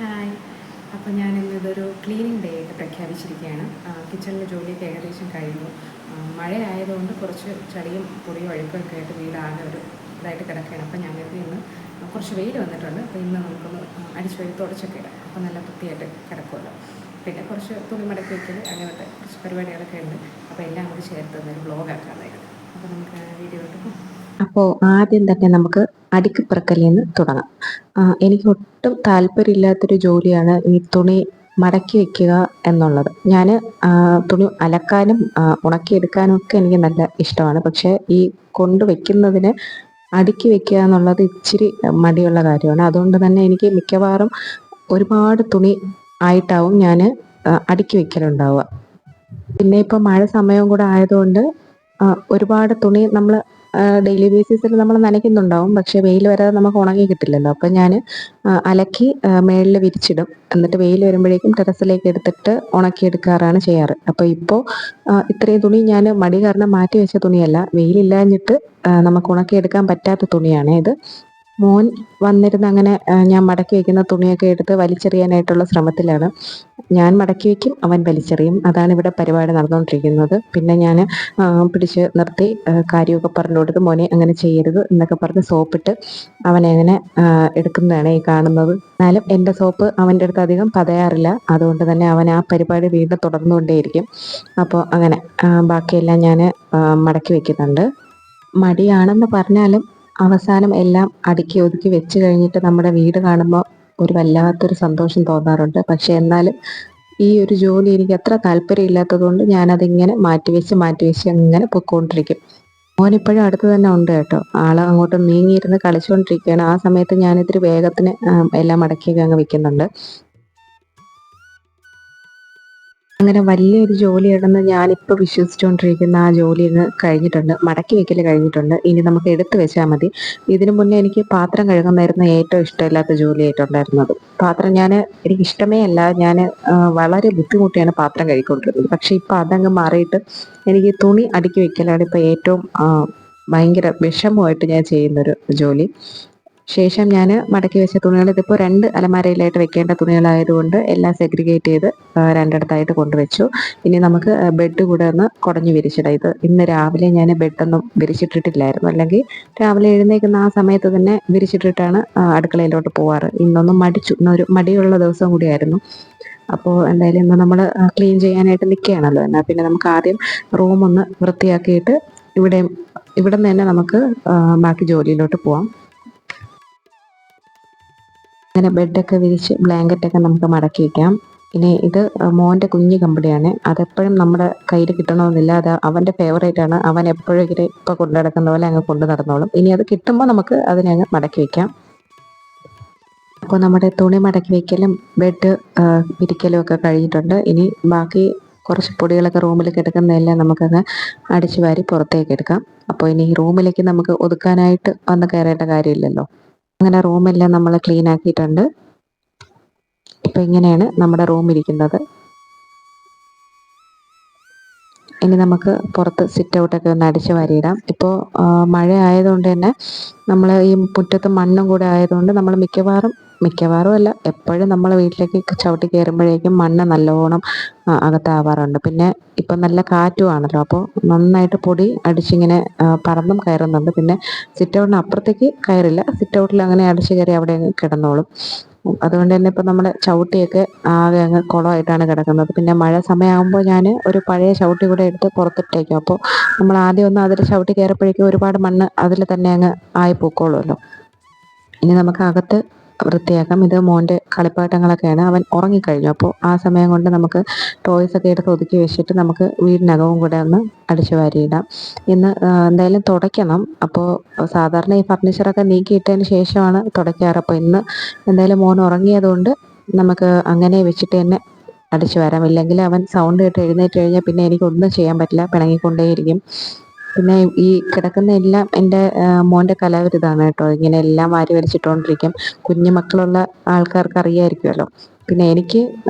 Hi. അപ്പോൾ ഞാനിന്നിതൊരു cleaning day ആയിട്ട് പ്രഖ്യാപിച്ചിരിക്കുകയാണ്. കിച്ചണിലെ ജോലിയൊക്കെ ഏകദേശം കഴിഞ്ഞു. മഴയായതുകൊണ്ട് കുറച്ച് ചളിയും പൊടിയും അഴുക്കൊക്കെ ആയിട്ട് വീടാകെ ഒരു ഇതായിട്ട് കിടക്കുകയാണ്. അപ്പോൾ ഞങ്ങൾക്ക് ഇന്ന് കുറച്ച് വെയിൽ വന്നിട്ടുണ്ട്. അപ്പോൾ ഇന്ന് നമുക്കൊന്ന് അടിച്ചു വരി തുടച്ചൊക്കെ ഇടാം. അപ്പോൾ നല്ല വൃത്തിയായിട്ട് കിടക്കുമല്ലോ. പിന്നെ കുറച്ച് തുണി മടക്കി വയ്ക്കൽ അങ്ങനത്തെ കുറച്ച് പരിപാടികളൊക്കെ ഉണ്ട്. അപ്പോൾ എല്ലാം കൂടി ചേർത്ത് ഒരു വ്ളോഗാക്കാനായിരുന്നു. അപ്പോൾ നമുക്ക് വീഡിയോയിലോട്ട് പോകാം. അപ്പോൾ ആദ്യം തന്നെ നമുക്ക് അടുക്കിപ്പറക്കലിൽ നിന്ന് തുടങ്ങാം. എനിക്ക് ഒട്ടും താല്പര്യമില്ലാത്തൊരു ജോലിയാണ് ഈ തുണി മടക്കി വെക്കുക എന്നുള്ളത്. ഞാൻ തുണി അലക്കാനും ഉണക്കിയെടുക്കാനും ഒക്കെ എനിക്ക് നല്ല ഇഷ്ടമാണ്. പക്ഷേ ഈ കൊണ്ടുവയ്ക്കുന്നതിന് അടുക്കി വെക്കുക എന്നുള്ളത് ഇച്ചിരി മടിയുള്ള കാര്യമാണ്. അതുകൊണ്ട് തന്നെ എനിക്ക് മിക്കവാറും ഒരുപാട് തുണി ആയിട്ടാവും ഞാൻ അടുക്കി വെക്കലുണ്ടാവുക. പിന്നെ ഇപ്പോൾ മഴ സമയവും കൂടെ ആയതുകൊണ്ട് ഒരുപാട് തുണി നമ്മൾ ഡെയിലി ബേസിസിൽ നമ്മൾ നനയ്ക്കുന്നുണ്ടാവും. പക്ഷെ വെയിൽ വരാതെ നമുക്ക് ഉണങ്ങി കിട്ടില്ലല്ലോ. അപ്പം ഞാൻ അലക്കി മേളിൽ വിരിച്ചിടും. എന്നിട്ട് വെയിൽ വരുമ്പോഴേക്കും ടെറസിലേക്ക് എടുത്തിട്ട് ഉണക്കിയെടുക്കാറാണ് ചെയ്യാറ്. അപ്പോൾ ഇപ്പോൾ ഇത്രയും തുണി ഞാൻ മടി കാരണം മാറ്റി വെച്ച തുണിയല്ല, വെയിലില്ലാഞ്ഞിട്ട് നമുക്ക് ഉണക്കിയെടുക്കാൻ പറ്റാത്ത തുണിയാണ് ഇത്. മോൻ വന്നിരുന്ന് അങ്ങനെ ഞാൻ മടക്കി വെക്കുന്ന തുണിയൊക്കെ എടുത്ത് വലിച്ചെറിയാനായിട്ടുള്ള ശ്രമത്തിലാണ്. ഞാൻ മടക്കി വെക്കും, അവൻ വലിച്ചെറിയും. അതാണ് ഇവിടെ പരിപാടി നടന്നുകൊണ്ടിരിക്കുന്നത്. പിന്നെ ഞാൻ പിടിച്ച് നിർത്തി കാര്യമൊക്കെ പറഞ്ഞു കൊടുത്ത്, മോനെ അങ്ങനെ ചെയ്യരുത് എന്നൊക്കെ പറഞ്ഞ് സോപ്പിട്ട് അവനെ അങ്ങനെ എടുക്കുന്നതാണ് ഈ കാണുന്നത്. എന്നാലും എൻ്റെ സോപ്പ് അവൻ്റെ അടുത്ത് അധികം പതയാറില്ല. അതുകൊണ്ട് തന്നെ അവൻ ആ പരിപാടി വീണ്ടും തുടർന്നുകൊണ്ടേയിരിക്കും. അപ്പോൾ അങ്ങനെ ബാക്കിയെല്ലാം ഞാൻ മടക്കി വെക്കുന്നുണ്ട്. മടിയാണെന്ന് പറഞ്ഞാലും അവസാനം എല്ലാം അടുക്കി ഒതുക്കി വെച്ച് കഴിഞ്ഞിട്ട് നമ്മുടെ വീട് കാണുമ്പോൾ ഒരു വല്ലാത്തൊരു സന്തോഷം തോന്നാറുണ്ട്. പക്ഷെ എന്നാലും ഈ ഒരു ജോലി എനിക്ക് അത്ര താല്പര്യമില്ലാത്തത് കൊണ്ട് ഞാനതിങ്ങനെ മാറ്റിവെച്ച് അങ്ങനെ പൊയ്ക്കൊണ്ടിരിക്കും. മോനിപ്പോഴും അടുത്ത് തന്നെ ഉണ്ട് കേട്ടോ. ആള് അങ്ങോട്ട് നീങ്ങിയിരുന്ന് കളിച്ചുകൊണ്ടിരിക്കുകയാണ്. ആ സമയത്ത് ഞാനിത്തിരി വേഗത്തിന് എല്ലാം മടക്കിയൊക്കെ അങ്ങ് വെക്കുന്നുണ്ട്. അങ്ങനെ വലിയൊരു ജോലിയാണെന്ന് ഞാനിപ്പോൾ വിശ്വസിച്ചുകൊണ്ടിരിക്കുന്ന ആ ജോലി ഇന്ന് കഴിഞ്ഞിട്ടുണ്ട്. മടക്കി വെക്കൽ കഴിഞ്ഞിട്ടുണ്ട്. ഇനി നമുക്ക് എടുത്തു വെച്ചാൽ മതി. ഇതിനു മുന്നേ എനിക്ക് പാത്രം കഴുകുന്നതായിരുന്നു ഏറ്റവും ഇഷ്ടമില്ലാത്ത ജോലിയായിട്ടുണ്ടായിരുന്നത്. പാത്രം എനിക്ക് ഇഷ്ടമേ അല്ല. ഞാൻ വളരെ ബുദ്ധിമുട്ടിയാണ് പാത്രം കഴുകിക്കൊണ്ടിരുന്നത്. പക്ഷെ ഇപ്പം അതങ്ങ് മാറിയിട്ട് എനിക്ക് തുണി അടുക്കി വെക്കലാണ് ഇപ്പോൾ ഏറ്റവും ഭയങ്കര വിഷമമായിട്ട് ഞാൻ ചെയ്യുന്നൊരു ജോലി. ശേഷം ഞാൻ മടക്കി വെച്ച തുണികൾ ഇതിപ്പോൾ 2 അലമാരയിലായിട്ട് വെക്കേണ്ട തുണികളായതുകൊണ്ട് എല്ലാം സെഗ്രിഗേറ്റ് ചെയ്ത് രണ്ടിടത്തായിട്ട് കൊണ്ടുവച്ചു. ഇനി നമുക്ക് ബെഡ് കൂടെ ഒന്ന് കുടഞ്ഞു വിരിച്ചിടാം. ഇന്ന് രാവിലെ ഞാൻ ബെഡൊന്നും വിരിച്ചിട്ടിട്ടില്ലായിരുന്നു. അല്ലെങ്കിൽ രാവിലെ എഴുന്നേൽക്കുന്ന ആ സമയത്ത് തന്നെ വിരിച്ചിട്ടിട്ടാണ് അടുക്കളയിലോട്ട് പോവാറ്. ഇന്നൊന്നും മടിച്ചു. ഇന്നൊരു മടിയുള്ള ദിവസം കൂടിയായിരുന്നു. അപ്പോൾ എന്തായാലും ഇന്ന് നമ്മൾ ക്ലീൻ ചെയ്യാനായിട്ട് നിൽക്കുകയാണല്ലോ. എന്നാൽ പിന്നെ നമുക്ക് ആദ്യം റൂമൊന്ന് വൃത്തിയാക്കിയിട്ട് ഇവിടെ നിന്ന് തന്നെ നമുക്ക് ബാക്കി ജോലിയിലോട്ട് പോവാം. അങ്ങനെ ബെഡൊക്കെ വിരിച്ച് ബ്ലാങ്കറ്റൊക്കെ നമുക്ക് മടക്കി വയ്ക്കാം. ഇനി ഇത് മോൻ്റെ കുഞ്ഞു കമ്പടിയാണ്. അതെപ്പോഴും നമ്മുടെ കയ്യിൽ കിട്ടണമെന്നില്ല. അത് അവൻ്റെ ഫേവറേറ്റ് ആണ്. അവൻ എപ്പോഴും ഇങ്ങനെ ഇപ്പോൾ കൊണ്ടു നടക്കുന്ന പോലെ അങ്ങ് കൊണ്ടു നടന്നോളും. ഇനി അത് കിട്ടുമ്പോൾ നമുക്ക് അതിനെ അങ്ങ് മടക്കി വയ്ക്കാം. അപ്പോൾ നമ്മുടെ തുണി മടക്കി വയ്ക്കലും ബെഡ് വിരിക്കലും ഒക്കെ കഴിഞ്ഞിട്ടുണ്ട്. ഇനി ബാക്കി കുറച്ച് പൊടികളൊക്കെ റൂമിൽ കിടക്കുന്നതെല്ലാം നമുക്കങ്ങ് അടിച്ചു വാരി പുറത്തേക്ക് എടുക്കാം. അപ്പോൾ ഇനി റൂമിലേക്ക് നമുക്ക് ഒതുക്കാനായിട്ട് വന്ന് കയറേണ്ട കാര്യമില്ലല്ലോ. അങ്ങനെ റൂമെല്ലാം നമ്മൾ ക്ലീൻ ആക്കിയിട്ടുണ്ട്. ഇപ്പം ഇങ്ങനെയാണ് നമ്മുടെ റൂം ഇരിക്കുന്നത്. ഇനി നമുക്ക് പുറത്ത് സിറ്റ് ഔട്ടൊക്കെ ഒന്ന് അടിച്ച് വാരിയിടാം. ഇപ്പോൾ മഴ ആയതുകൊണ്ട് തന്നെ നമ്മൾ ഈ മുറ്റത്ത് മണ്ണും കൂടെ ആയതുകൊണ്ട് നമ്മൾ മിക്കവാറും അല്ല, എപ്പോഴും നമ്മൾ വീട്ടിലേക്ക് ചവിട്ടി കയറുമ്പോഴേക്കും മണ്ണ് നല്ലോണം അകത്താവാറുണ്ട്. പിന്നെ ഇപ്പം നല്ല കാറ്റുമാണല്ലോ. അപ്പോൾ നന്നായിട്ട് പൊടി അടിച്ചിങ്ങനെ പറന്നും കയറുന്നുണ്ട്. പിന്നെ സിറ്റ് ഔട്ടിന് അപ്പുറത്തേക്ക് കയറില്ല. സിറ്റ് ഔട്ടിൽ അങ്ങനെ അടിച്ച് കയറി അവിടെ അങ്ങ് കിടന്നോളും. അതുകൊണ്ട് തന്നെ ഇപ്പം നമ്മൾ ചവിട്ടിയൊക്കെ ആകെ അങ്ങ് കുളമായിട്ടാണ് കിടക്കുന്നത്. പിന്നെ മഴ സമയമാകുമ്പോൾ ഞാൻ ഒരു പഴയ ചവിട്ടി കൂടെ എടുത്ത് പുറത്തിട്ടേക്കും. അപ്പോൾ നമ്മൾ ആദ്യം ഒന്ന് അതിൽ ചവിട്ടി കയറപ്പോഴേക്കും ഒരുപാട് മണ്ണ് അതിൽ തന്നെ അങ്ങ് ആയി പൊക്കോളുമല്ലോ. ഇനി നമുക്ക് അകത്ത് വൃത്തിയാക്കാം. ഇത് മോൻ്റെ കളിപ്പാട്ടങ്ങളൊക്കെയാണ്. അവൻ ഉറങ്ങിക്കഴിഞ്ഞു. അപ്പോൾ ആ സമയം കൊണ്ട് നമുക്ക് ടോയ്സൊക്കെ എടുത്ത് ഒതുക്കി വെച്ചിട്ട് നമുക്ക് വീടിനകവും കൂടെ ഒന്ന് അടിച്ചു വാരിയിടാം. ഇന്ന് എന്തായാലും തുടയ്ക്കണം. അപ്പോൾ സാധാരണ ഈ ഫർണിച്ചറൊക്കെ നീക്കിയിട്ടതിന് ശേഷമാണ് തുടയ്ക്കാറ്. അപ്പോൾ ഇന്ന് എന്തായാലും മോൻ ഉറങ്ങിയതുകൊണ്ട് നമുക്ക് അങ്ങനെ വെച്ചിട്ട് തന്നെ അടിച്ചു വരാം. ഇല്ലെങ്കിൽ അവൻ സൗണ്ട് കേട്ട് എഴുന്നേറ്റ് കഴിഞ്ഞാൽ പിന്നെ എനിക്കൊന്നും ചെയ്യാൻ പറ്റില്ല, പിണങ്ങിക്കൊണ്ടേയിരിക്കും. പിന്നെ ഈ കിടക്കുന്ന എല്ലാം എൻ്റെ മോൻ്റെ കലാവിരുതാണ് കേട്ടോ. ഇങ്ങനെ എല്ലാം വാരി വലിച്ചിട്ടുകൊണ്ടിരിക്കും. കുഞ്ഞു മക്കളുള്ള ആൾക്കാർക്ക് അറിയായിരിക്കുമല്ലോ. പിന്നെ എനിക്ക്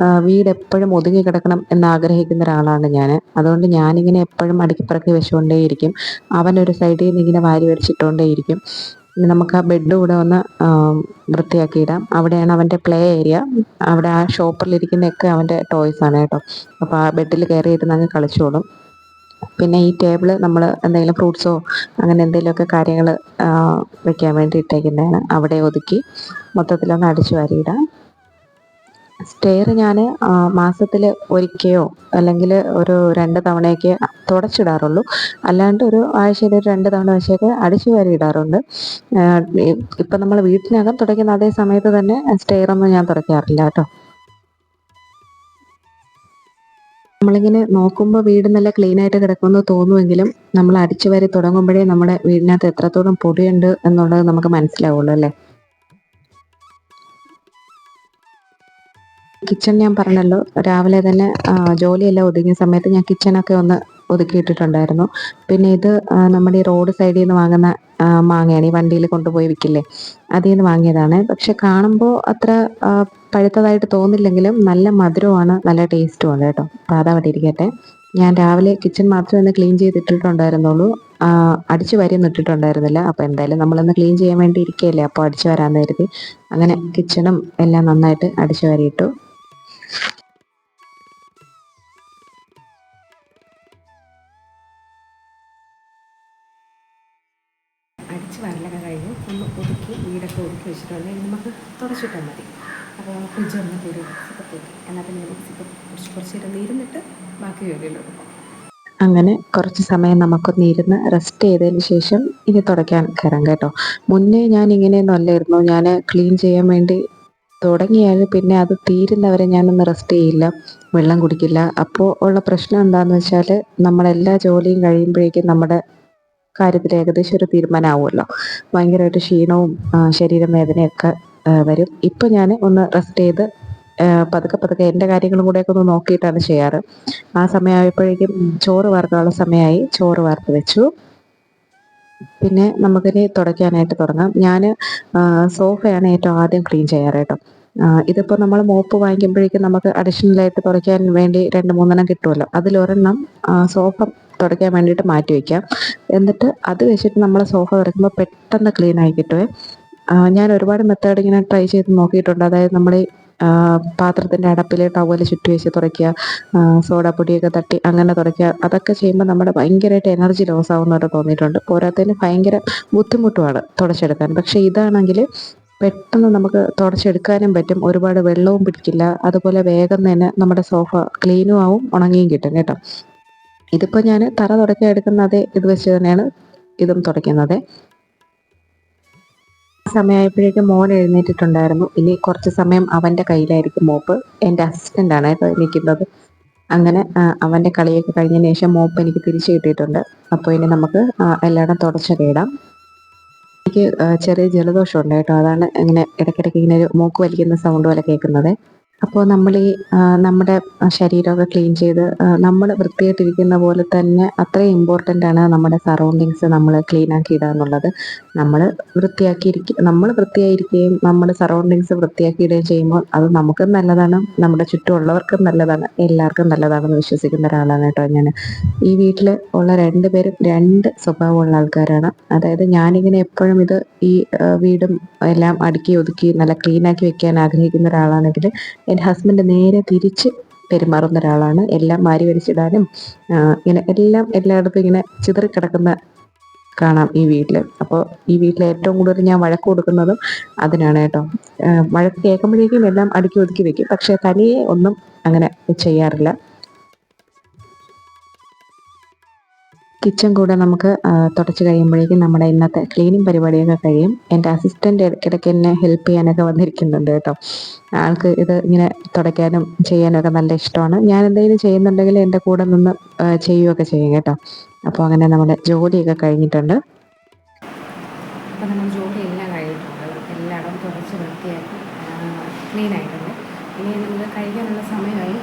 വീട് എപ്പോഴും ഒതുങ്ങി കിടക്കണം എന്നാഗ്രഹിക്കുന്ന ഒരാളാണ് ഞാൻ. അതുകൊണ്ട് ഞാനിങ്ങനെ എപ്പോഴും അടുക്കിപ്പറക്കി വെച്ചുകൊണ്ടേയിരിക്കും. അവനൊരു സൈഡിൽ നിന്ന് ഇങ്ങനെ വാരി വലിച്ചിട്ടുകൊണ്ടേയിരിക്കും. ഇനി നമുക്ക് ആ ബെഡ് കൂടെ ഒന്ന് വൃത്തിയാക്കിയിടാം. അവിടെയാണ് അവൻ്റെ പ്ലേ ഏരിയ. അവിടെ ആ ഷോപ്പറിലിരിക്കുന്നതൊക്കെ അവൻ്റെ ടോയ്സാണ് കേട്ടോ. അപ്പോൾ ആ ബെഡിൽ കയറിയിരുന്ന് അങ്ങ് കളിച്ചോളും. പിന്നെ ഈ ടേബിള് നമ്മൾ എന്തെങ്കിലും ഫ്രൂട്ട്സോ അങ്ങനെ എന്തെങ്കിലുമൊക്കെ കാര്യങ്ങൾ വെക്കാൻ വേണ്ടി ഇട്ടേക്കുന്നതാണ്. അവിടെ ഒതുക്കി മൊത്തത്തിലൊന്ന് അടിച്ചു വാരിയിടാം. സ്റ്റെയർ ഞാൻ മാസത്തിൽ ഒരിക്കയോ അല്ലെങ്കിൽ ഒരു 2 തവണയൊക്കെ തുടച്ചിടാറുള്ളൂ. അല്ലാണ്ട് ഒരു ആഴ്ചയിൽ ഒരു 2 തവണ വെച്ചൊക്കെ അടിച്ചു വാരി ഇടാറുണ്ട്. ഇപ്പം നമ്മൾ വീട്ടിനകം തുടയ്ക്കുന്ന അതേ സമയത്ത് തന്നെ സ്റ്റെയറൊന്നും ഞാൻ തുടയ്ക്കാറില്ല കേട്ടോ. നമ്മളിങ്ങനെ നോക്കുമ്പോൾ വീട് നല്ല ക്ലീൻ ആയിട്ട് കിടക്കുമെന്ന് തോന്നുമെങ്കിലും നമ്മൾ അടിച്ചു വാരി തുടങ്ങുമ്പോഴേ നമ്മുടെ വീടിനകത്ത് എത്രത്തോളം പൊടിയുണ്ട് എന്നുള്ളത് നമുക്ക് മനസ്സിലാവുള്ളൂ അല്ലേ. കിച്ചൺ ഞാൻ പറഞ്ഞല്ലോ, രാവിലെ തന്നെ ജോലിയെല്ലാം ഒതുങ്ങിയ സമയത്ത് ഞാൻ കിച്ചണൊക്കെ ഒന്ന് ഒതുക്കിയിട്ടിട്ടുണ്ടായിരുന്നു. പിന്നെ ഇത് നമ്മുടെ ഈ റോഡ് സൈഡിൽ നിന്ന് വാങ്ങുന്ന മാങ്ങയാണ്, ഈ വണ്ടിയിൽ കൊണ്ടുപോയി വിൽക്കില്ലേ, അതിൽ നിന്ന് വാങ്ങിയതാണ്. പക്ഷെ കാണുമ്പോൾ അത്ര പഴുത്തതായിട്ട് തോന്നില്ലെങ്കിലും നല്ല മധുരമാണ്, നല്ല ടേസ്റ്റുമാണ് കേട്ടോ. അപ്പോൾ അതവിടെ ഇരിക്കട്ടെ. ഞാൻ രാവിലെ കിച്ചൺ മാത്രമേ ഒന്ന് ക്ലീൻ ചെയ്തിട്ടിട്ടുണ്ടായിരുന്നുള്ളൂ. അടിച്ചു വാരിയൊന്നും ഇട്ടിട്ടുണ്ടായിരുന്നില്ല. അപ്പോൾ എന്തായാലും നമ്മളൊന്ന് ക്ലീൻ ചെയ്യാൻ വേണ്ടി ഇരിക്കുകയല്ലേ, അപ്പോൾ അടിച്ചു വരാമെന്ന് കരുതി അങ്ങനെ കിച്ചണും എല്ലാം നന്നായിട്ട് അടിച്ചു വാരിയിട്ടു. അടിച്ച് വാരലൊക്കെ കഴിഞ്ഞ് ഒന്ന് ഒതുക്കി വീടൊക്കെ ഒതുക്കി വെച്ചിട്ടുണ്ടെങ്കിൽ നമുക്ക് തുടച്ചിട്ടാൽ മതി. അപ്പോൾ ഫ്രിഡ്ജ് ഒന്ന് ഒരു സിപ്പത്തേക്ക്, എന്നാൽ പിന്നെ നമുക്ക് സിപ്പ് കുറച്ച് ഇരുന്ന് ഇരുന്നിട്ട് ബാക്കി ജോലിയിൽ എടുക്കാം. അങ്ങനെ കുറച്ച് സമയം നമുക്കൊന്ന് ഇരുന്ന് റെസ്റ്റ് ചെയ്തതിന് ശേഷം ഇനി തുടയ്ക്കാൻ കയറാം കേട്ടോ. മുന്നേ ഞാൻ ഇങ്ങനെയൊന്നും അല്ലായിരുന്നു. ഞാൻ ക്ലീൻ ചെയ്യാൻ വേണ്ടി തുടങ്ങിയാൽ പിന്നെ അത് തീരുന്നവരെ ഞാനൊന്ന് റെസ്റ്റ് ചെയ്യില്ല, വെള്ളം കുടിക്കില്ല. അപ്പോൾ ഉള്ള പ്രശ്നം എന്താണെന്ന് വെച്ചാൽ നമ്മളെല്ലാ ജോലിയും കഴിയുമ്പോഴേക്കും നമ്മുടെ കാര്യത്തിൽ ഏകദേശം ഒരു തീരുമാനമാവുമല്ലോ. ഭയങ്കരമായിട്ട് ക്ഷീണവും ശരീരം വേദനയൊക്കെ വരും. ഇപ്പം ഞാൻ ഒന്ന് റെസ്റ്റ് ചെയ്ത് പതുക്കെ പതുക്കെ എൻ്റെ കാര്യങ്ങളും കൂടെയൊക്കെ ഒന്ന് നോക്കിയിട്ടാണ് ചെയ്യാറ്. ആ സമയമായപ്പോഴേക്കും ചോറ് വാർക്കാനുള്ള സമയമായി. ചോറ് വാർത്ത് വെച്ചു. പിന്നെ നമുക്കിനി തുടയ്ക്കാനായിട്ട് തുടങ്ങാം. ഞാൻ സോഫയാണ് ഏറ്റവും ആദ്യം ക്ലീൻ ചെയ്യാറ് കേട്ടോ. ഇതിപ്പോൾ നമ്മൾ മോപ്പ് വാങ്ങിക്കുമ്പോഴേക്കും നമുക്ക് അഡീഷണലായിട്ട് തുടയ്ക്കാൻ വേണ്ടി 2-3 കിട്ടുമല്ലോ. അതിലൊരെണ്ണം സോഫ തുടയ്ക്കാൻ വേണ്ടിയിട്ട് മാറ്റി വയ്ക്കാം. എന്നിട്ട് അത് വെച്ചിട്ട് നമ്മൾ സോഫ തുടയ്ക്കുമ്പോൾ പെട്ടെന്ന് ക്ലീൻ ആയി കിട്ടുമേ. ഞാൻ ഒരുപാട് മെത്തേഡ് ഇങ്ങനെ ട്രൈ ചെയ്ത് നോക്കിയിട്ടുണ്ട്. അതായത് നമ്മൾ ഈ പാത്രത്തിൻ്റെ അടപ്പിൽ ടവല് ചുറ്റി വെച്ച് തുടയ്ക്കുക, സോഡാപ്പൊടിയൊക്കെ തട്ടി അങ്ങനെ തുടയ്ക്കുക. അതൊക്കെ ചെയ്യുമ്പോൾ നമ്മുടെ ഭയങ്കരമായിട്ട് എനർജി ലോസ് ആവുന്നവരെ തോന്നിയിട്ടുണ്ട്. പോരാത്തതിന് ഭയങ്കര ബുദ്ധിമുട്ടുമാണ് തുടച്ചെടുക്കാൻ. പക്ഷേ ഇതാണെങ്കിൽ പെട്ടെന്ന് നമുക്ക് തുടച്ചെടുക്കാനും പറ്റും, ഒരുപാട് വെള്ളവും പിടിക്കില്ല. അതുപോലെ വേഗം തന്നെ നമ്മുടെ സോഫ ക്ലീനും ആവും, ഉണങ്ങിയും കിട്ടും കേട്ടോ. ഇതിപ്പോൾ ഞാൻ തറ തുടയ്ക്കാൻ എടുക്കുന്ന അതേ ഇത് വെച്ച് തന്നെയാണ് ഇതും തുടയ്ക്കുന്നത്. സമയമായപ്പോഴേക്കും മോൻ എഴുന്നേറ്റിട്ടുണ്ടായിരുന്നു. ഇനി കുറച്ച് സമയം അവൻ്റെ കയ്യിലായിരിക്കും മോപ്പ്. എൻ്റെ അസിസ്റ്റൻ്റാണ് കേട്ടോ നിൽക്കുന്നത്. അങ്ങനെ അവൻ്റെ കളിയൊക്കെ കഴിഞ്ഞതിന് ശേഷം മോപ്പ് എനിക്ക് തിരിച്ചു കിട്ടിയിട്ടുണ്ട്. അപ്പോൾ ഇനി നമുക്ക് എല്ലായിടം തുടച്ചൊക്കെ ഇടാം. എനിക്ക് ചെറിയ ജലദോഷം ഉണ്ട് കേട്ടോ. അതാണ് ഇങ്ങനെ ഇടയ്ക്കിടയ്ക്ക് ഇങ്ങനെ ഒരു മൂക്ക് വലിക്കുന്ന സൗണ്ട് പോലെ കേൾക്കുന്നത്. അപ്പോൾ നമ്മൾ ഈ നമ്മുടെ ശരീരമൊക്കെ ക്ലീൻ ചെയ്ത് നമ്മൾ വൃത്തിയായിട്ടിരിക്കുന്ന പോലെ തന്നെ അത്രയും ഇമ്പോർട്ടൻ്റ് ആണ് നമ്മുടെ സറൗണ്ടിങ്സ് നമ്മൾ ക്ലീൻ ആക്കി ഇടുക എന്നുള്ളത്. നമ്മൾ വൃത്തിയായിരിക്കുകയും നമ്മുടെ സറൗണ്ടിങ്സ് വൃത്തിയാക്കിയിടുകയും ചെയ്യുമ്പോൾ അത് നമുക്കും നല്ലതാണ്, നമ്മുടെ ചുറ്റുമുള്ളവർക്കും നല്ലതാണ്, എല്ലാവർക്കും നല്ലതാണെന്ന് വിശ്വസിക്കുന്ന ഒരാളാണ് കേട്ടോ ഞാൻ. ഈ വീട്ടിൽ ഉള്ള 2 പേരും 2 സ്വഭാവമുള്ള ആൾക്കാരാണ്. അതായത് ഞാനിങ്ങനെ എപ്പോഴും ഇത് ഈ വീടും എല്ലാം അടുക്കി ഒതുക്കി നല്ല ക്ലീനാക്കി വെക്കാൻ ആഗ്രഹിക്കുന്ന ഒരാളാണെങ്കിൽ എൻ്റെ ഹസ്ബൻഡ് നേരെ തിരിച്ച് പെരുമാറുന്ന ഒരാളാണ്. എല്ലാം വാരി വലിച്ചിടാനും ഇങ്ങനെ എല്ലാം എല്ലായിടത്തും ഇങ്ങനെ ചിതറിക്കിടക്കുന്ന കാണാം ഈ വീട്ടിൽ. അപ്പോൾ ഈ വീട്ടിൽ ഏറ്റവും കൂടുതൽ ഞാൻ വഴക്ക് കൊടുക്കുന്നതും അതിനാണ് കേട്ടോ. വഴക്ക് കേൾക്കുമ്പോഴേക്കും എല്ലാം അടുക്കി ഒതുക്കി വെക്കും, പക്ഷേ തനിയെ ഒന്നും അങ്ങനെ ചെയ്യാറില്ല. കിച്ചൺ കൂടെ നമുക്ക് തുടച്ച് കഴിയുമ്പോഴേക്കും നമ്മുടെ ഇന്നത്തെ ക്ലീനിങ് പരിപാടിയൊക്കെ കഴിയും. എൻ്റെ അസിസ്റ്റൻ്റ് ഇടയ്ക്കിടയ്ക്ക് എന്നെ ഹെൽപ്പ് ചെയ്യാനൊക്കെ വന്നിരിക്കുന്നുണ്ട് കേട്ടോ. ആൾക്ക് ഇത് ഇങ്ങനെ തുടയ്ക്കാനും ചെയ്യാനൊക്കെ നല്ല ഇഷ്ടമാണ്. ഞാൻ എന്തെങ്കിലും ചെയ്യുന്നുണ്ടെങ്കിൽ എൻ്റെ കൂടെ നിന്ന് ചെയ്യുകയൊക്കെ ചെയ്യും കേട്ടോ. അപ്പോൾ അങ്ങനെ നമ്മുടെ ജോലിയൊക്കെ കഴിഞ്ഞിട്ടുണ്ട്. അപ്പോൾ നമ്മൾ ജോലിയെല്ലാം കഴിഞ്ഞിട്ടുണ്ട്, എല്ലായിടവും തുടച്ച് വൃത്തിയാക്കി ക്ലീൻ ആയിട്ടുണ്ട്. ഇനി നമുക്ക് കഴിക്കാനുള്ള സമയമായി.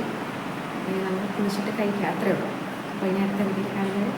ഇനി നമ്മൾ കുളിച്ചിട്ട് കഴിക്കുക, അത്രേ ഉള്ളൂ. അപ്പോൾ ഇനി അടുത്ത വീട്ടിൽ കാണുന്നത്